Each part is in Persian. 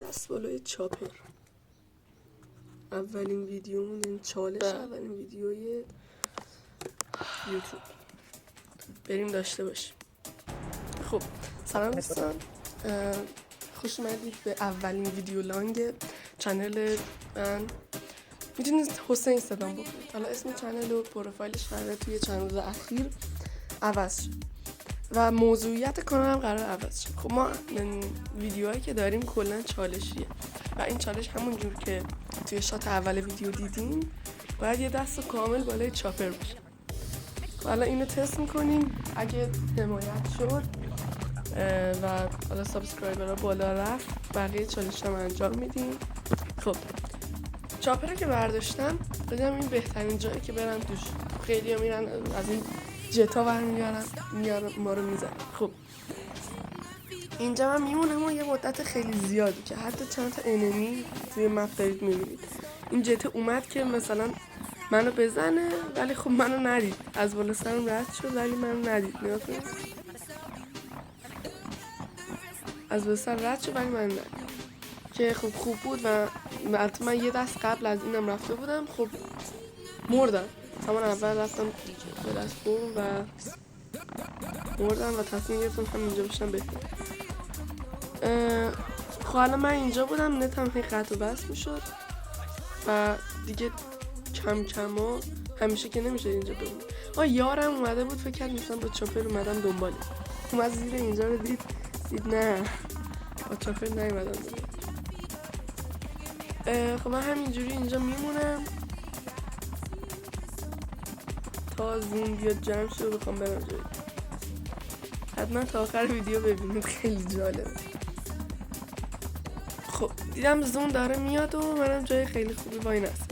دست بالای چاپر اولین ویدیومون، این چالش اولین ویدیوی یوتیوب بریم داشته باشیم. خب سلام دوستان، خوش اومدید به اولین ویدیو لانگ چنل من. میتونید حسین صدام بکنید. حالا اسم چنل و پروفایلش قراره توی چند روز اخیر عوض شد و موضوعیت کانال هم قرار عوض شد. خب ما ویدیوهایی که داریم کلا چالشیه و این چالش همون جور که توی شات اول ویدیو دیدیم باید یه دست کامل بالای چاپر باشه. حالا اینو تست میکنیم. اگه حمایت شد و حالا سابسکرایبرها بالا رفت بقیه چالش هم انجام میدیم. خب چاپر رو که برداشتم بدم این بهترین جایی که برن توش. خیلی ها میرن از این جتا برمیارن ما رو میزن. خب اینجا من میمونم و یه مدت خیلی زیادی که حتی چند تا انمی توی مپ دارید میبینید. این جتا اومد که مثلا منو بزنه ولی خب منو ندید، از بالا سرم رد شد ولی منو ندید. نگاه کنید، از بالا سر رد شد ولی منو ندید که خب خوب بود. و البته من یه دست قبل از اینم رفته بودم، خب مردم. همون اول رفتم به دست بوم و مردم و تصمیم گرفتم همینجا بشم بهتر. خب حالا من اینجا بودم، نتم هی قطع و بس میشد و دیگه کم کم ها همیشه که نمیشه اینجا بمون. یارم اومده بود، فکر کرد مثلا با چاپر اومدم دنباله، اومد زیر اینجا رو دید نه با چاپر نیومدم دنباله. خب من همینجوری اینجا میمونم تا زوم بیاد جمع شد و بخوام برم جایی. حتما تا آخر ویدیو ببینید، خیلی جالبه. خب دیدم زوم داره میاد و منم جای خیلی خوبی وای نستم.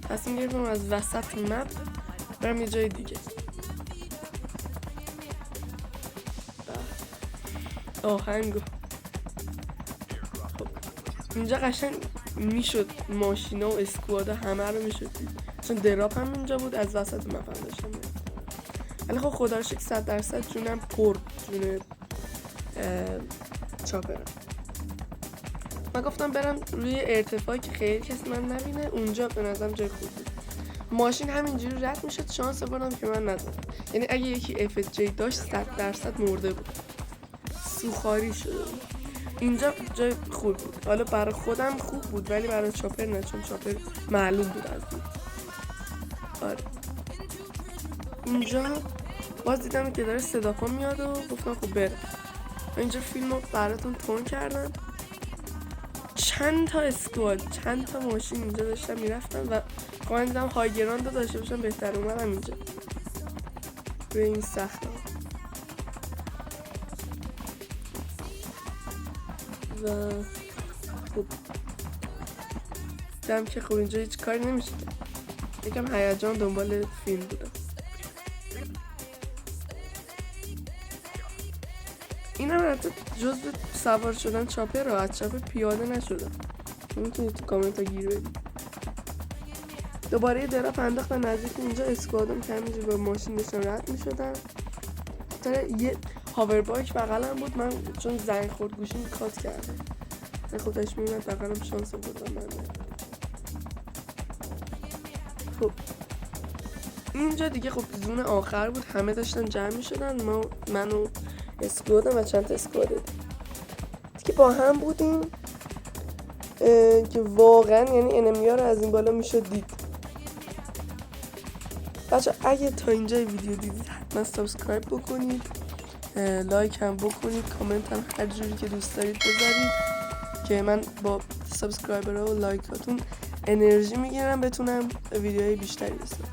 تصمیم گرفتم از وسط مپ برم یه جای دیگه. آهنگو خب اینجا قشنگ میشد ماشینا و اسکوادا همه رو میشد دید، چون دراپ هم اینجا بود. از وسط مپ هم داشتم میاد. ولی خب خدا رو شکر 100% جونم پر جون چاپرم. من گفتم برم روی ارتفاعی که خیلی کسی من نبینه، اونجا به نظرم جای خوب بود. ماشین همینجوری رد میشد، شانس بردم که من نزدم. یعنی اگه یکی FJ داشت 100% مرده بود، سوخاری شده بود. اینجا جای خوب بود. حالا برای خودم خوب بود ولی برای چاپر نه، چون چاپر معلوم بود از دید. آره اینجا باز دیدم که داره صداپا میاد و گفتم خب برم. اینجا فیلمو براتون تون کردم. چند تا اسکواد، چند تا ماشین اینجا داشتم میرفتم و من دیدم های گراند داشته باشم بهتر. اومدم اینجا روی این صخره و خب دیدم که خب اینجا هیچ کاری نمیشه کرد. یکم هیجان دنبال فیلم بودم. اینم حتی جزء سوار شدن چاپر رو، از چاپر پیاده نشدم. میتونید تو کامنت ها گیر بدید. دوباره یه دراپ انداختن نزدیک اینجا، اسکوادم که همینجور با ماشین داشتن رد میشدن. یه هاور بایک بغلم بود، من چون زنگ خورد گوشیم کات کردم. خودش میومد بغلم، شانس بردم من. خب اینجا دیگه خب زون آخر بود، همه داشتن جمع میشدن. من و اسکوادم و چند تا اسکواد دیگه با هم بودیم که واقعا یعنی انمیا رو از این بالا میشد دید. بچه اگه تا اینجای ویدیو دیدید حتما سابسکرایب بکنید، لایک هم بکنید، کامنت هم هر جوری که دوست دارید بذارید که من با سابسکرایبرها و لایکاتون انرژی میگیرم بتونم ویدیوهای بیشتری بسازم.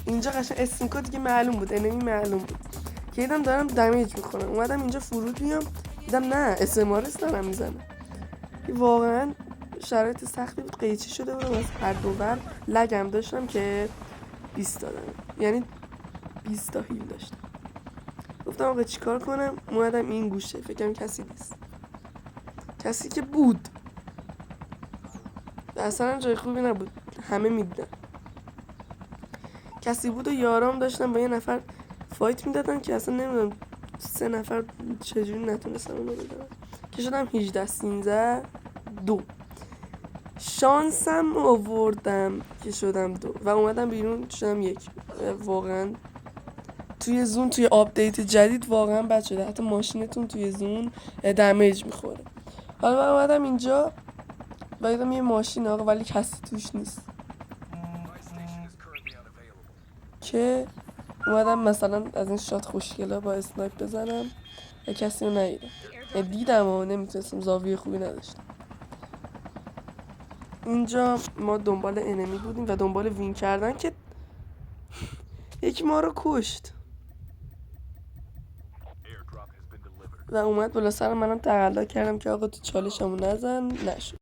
اینجا قشنگ اسنکو دیگه معلوم بود، انمی معلوم بود که دیدم دارم دمیج میکنم. اومدم اینجا فرود بیام دیدم نه SMRS دارم میزنم. واقعا شرایط سختی بود، قیچی شده بودم از هر دو ور. لگم داشتم که 20 دادم، یعنی 20 تا هیل داشتم. گفتم آقا چیکار کنم؟ اومدم این گوشه، فکرم کسی نیست. کسی که بود اصلا جای خوبی نبود، همه میدیدن کسی بود و یارام داشتن با یه نفر فایت میدادن که اصلا نمیدونم 3 نفر چجوری نتونستم اونو بدن. که شدم 18-13-2. شانسم آوردم که شدم 2 و اومدم بیرون شدم 1. واقعا توی زون، توی آپدیت جدید واقعا بد شده، حتی ماشینتون توی زون دمیج میخوره. حالا من اومدم اینجا و دیدم یه ماشین آقا ولی کسی توش نیست، که اومدم مثلا از این شات خوشگلا با اسنایپ بزنم و کسی رو ندیدم. دیدم و نمیتونستم، زاویه خوبی نداشتم. اینجا ما دنبال انمی بودیم و دنبال وین کردن که یکی ما رو کشت و اومد بالا سر منم تقلا کردم که آقا تو چالشمو نزن، نشد.